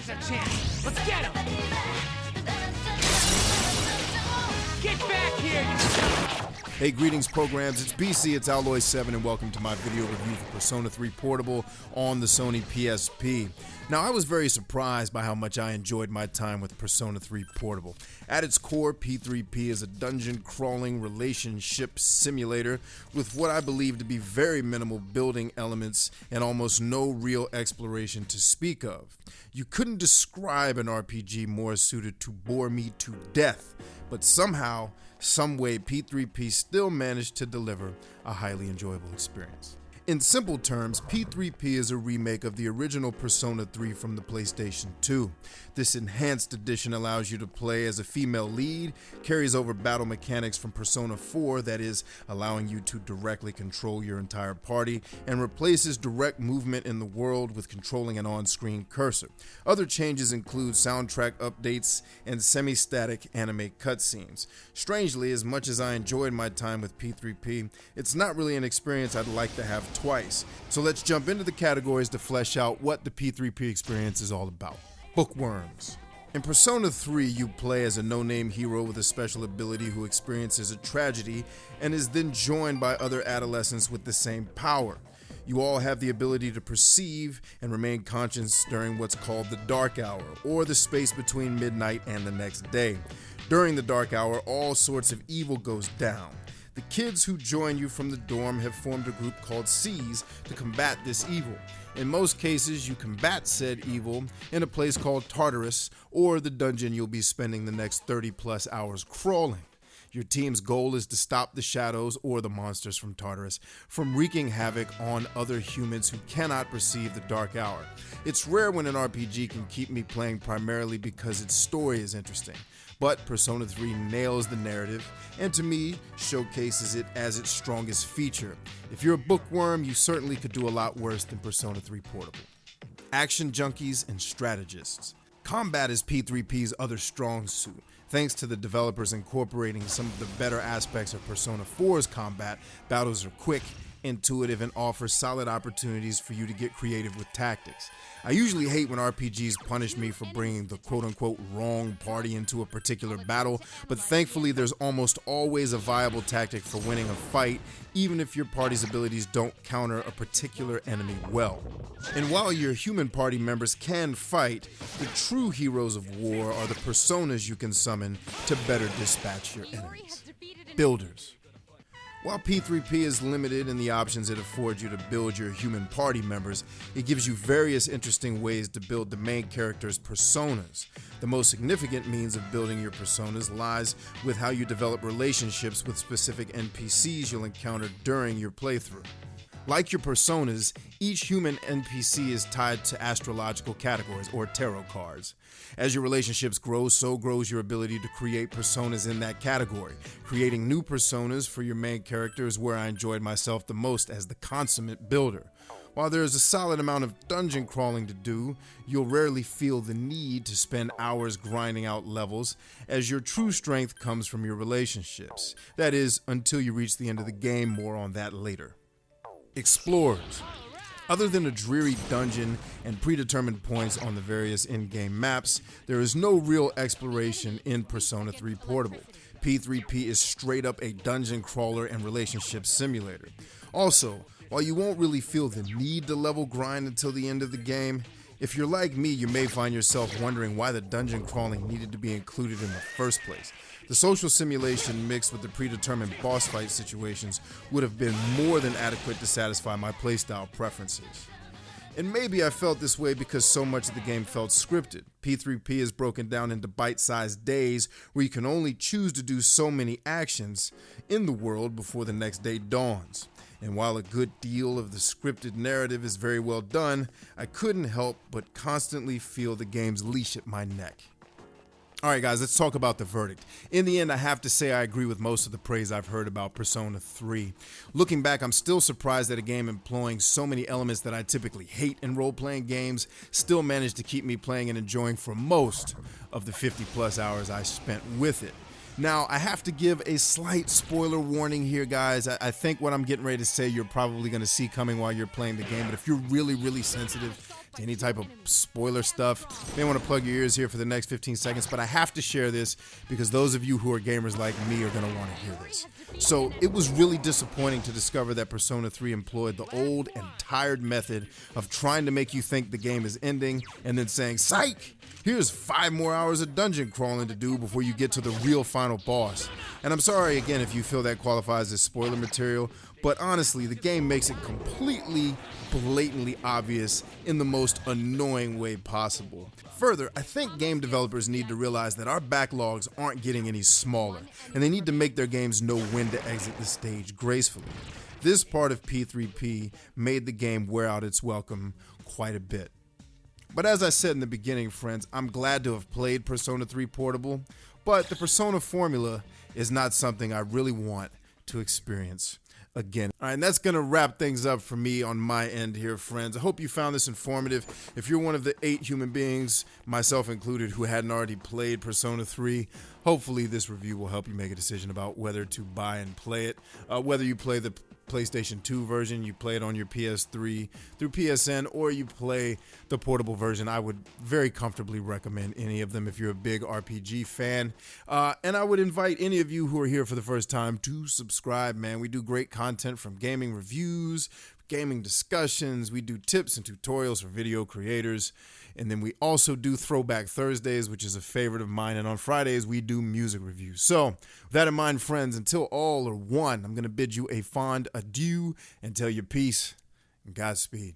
Here's a chance. Let's get him. Get back here, you... Hey, greetings programs, it's BC, it's Alloy7, and welcome to my video review for Persona 3 Portable on the Sony PSP. Now, I was very surprised by how much I enjoyed my time with Persona 3 Portable. At its core, P3P is a dungeon-crawling relationship simulator with what I believe to be very minimal building elements and almost no real exploration to speak of. You couldn't describe an RPG more suited to bore me to death, but somehow, someway, P3P still managed to deliver a highly enjoyable experience. In simple terms, P3P is a remake of the original Persona 3 from the PlayStation 2. This enhanced edition allows you to play as a female lead, carries over battle mechanics from Persona 4, that is, allowing you to directly control your entire party, and replaces direct movement in the world with controlling an on-screen cursor. Other changes include soundtrack updates and semi-static anime cutscenes. Strangely, as much as I enjoyed my time with P3P, it's not really an experience I'd like to have twice. So let's jump into the categories to flesh out what the P3P experience is all about. Bookworms. In Persona 3, you play as a no-name hero with a special ability who experiences a tragedy and is then joined by other adolescents with the same power. You all have the ability to perceive and remain conscious during what's called the dark hour, or the space between midnight and the next day. During the dark hour, all sorts of evil goes down. The kids who join you from the dorm have formed a group called C's to combat this evil. In most cases, you combat said evil in a place called Tartarus, or the dungeon you'll be spending the next 30+ hours crawling. Your team's goal is to stop the shadows, or the monsters from Tartarus, from wreaking havoc on other humans who cannot perceive the dark hour. It's rare when an RPG can keep me playing primarily because its story is interesting, but Persona 3 nails the narrative, and to me, showcases it as its strongest feature. If you're a bookworm, you certainly could do a lot worse than Persona 3 Portable. Action junkies and strategists. Combat is P3P's other strong suit. Thanks to the developers incorporating some of the better aspects of Persona 4's combat, battles are quick, intuitive, and offer solid opportunities for you to get creative with tactics. I usually hate when RPGs punish me for bringing the quote-unquote wrong party into a particular battle, but thankfully there's almost always a viable tactic for winning a fight, even if your party's abilities don't counter a particular enemy well. And while your human party members can fight, the true heroes of war are the personas you can summon to better dispatch your enemies. Builders. While P3P is limited in the options it affords you to build your human party members, it gives you various interesting ways to build the main character's personas. The most significant means of building your personas lies with how you develop relationships with specific NPCs you'll encounter during your playthrough. Like your personas, each human NPC is tied to astrological categories, or tarot cards. As your relationships grow, so grows your ability to create personas in that category. Creating new personas for your main character is where I enjoyed myself the most as the consummate builder. While there is a solid amount of dungeon crawling to do, you'll rarely feel the need to spend hours grinding out levels, as your true strength comes from your relationships. That is, until you reach the end of the game. More on that later. Explorers. Other than a dreary dungeon and predetermined points on the various in-game maps, there is no real exploration in Persona 3 Portable. P3P is straight up a dungeon crawler and relationship simulator. Also, while you won't really feel the need to level grind until the end of the game, if you're like me, you may find yourself wondering why the dungeon crawling needed to be included in the first place. The social simulation mixed with the predetermined boss fight situations would have been more than adequate to satisfy my playstyle preferences. And maybe I felt this way because so much of the game felt scripted. P3P is broken down into bite-sized days where you can only choose to do so many actions in the world before the next day dawns. And while a good deal of the scripted narrative is very well done, I couldn't help but constantly feel the game's leash at my neck. Alright guys, let's talk about the verdict. In the end, I have to say I agree with most of the praise I've heard about Persona 3. Looking back, I'm still surprised that a game employing so many elements that I typically hate in role-playing games still managed to keep me playing and enjoying for most of the 50+ hours I spent with it. Now, I have to give a slight spoiler warning here, guys. I think what I'm getting ready to say you're probably going to see coming while you're playing the game, but if you're really, really sensitive, any type of spoiler stuff. You may want to plug your ears here for the next 15 seconds, but I have to share this because those of you who are gamers like me are going to want to hear this. So it was really disappointing to discover that Persona 3 employed the old and tired method of trying to make you think the game is ending and then saying, psych, here's 5 more hours of dungeon crawling to do before you get to the real final boss. And I'm sorry again if you feel that qualifies as spoiler material, but honestly, the game makes it completely, blatantly obvious in the most annoying way possible. Further, I think game developers need to realize that our backlogs aren't getting any smaller, and they need to make their games know when to exit the stage gracefully. This part of P3P made the game wear out its welcome quite a bit. But as I said in the beginning, friends, I'm glad to have played Persona 3 Portable, but the Persona formula is not something I really want to experience again. All right, and that's going to wrap things up for me on my end here, friends. I hope you found this informative. If you're one of the 8 human beings, myself included, who hadn't already played Persona 3, hopefully this review will help you make a decision about whether to buy and play it. Whether you play the PlayStation 2 version, you play it on your PS3 through PSN, or you play the portable version, I would very comfortably recommend any of them if you're a big RPG fan. And I would invite any of you who are here for the first time to subscribe, man. We do great content from gaming reviews, gaming discussions. We do tips and tutorials for video creators. And then we also do Throwback Thursdays, which is a favorite of mine. And on Fridays, we do music reviews. So with that in mind, friends, until all are one, I'm going to bid you a fond adieu and tell you peace and Godspeed.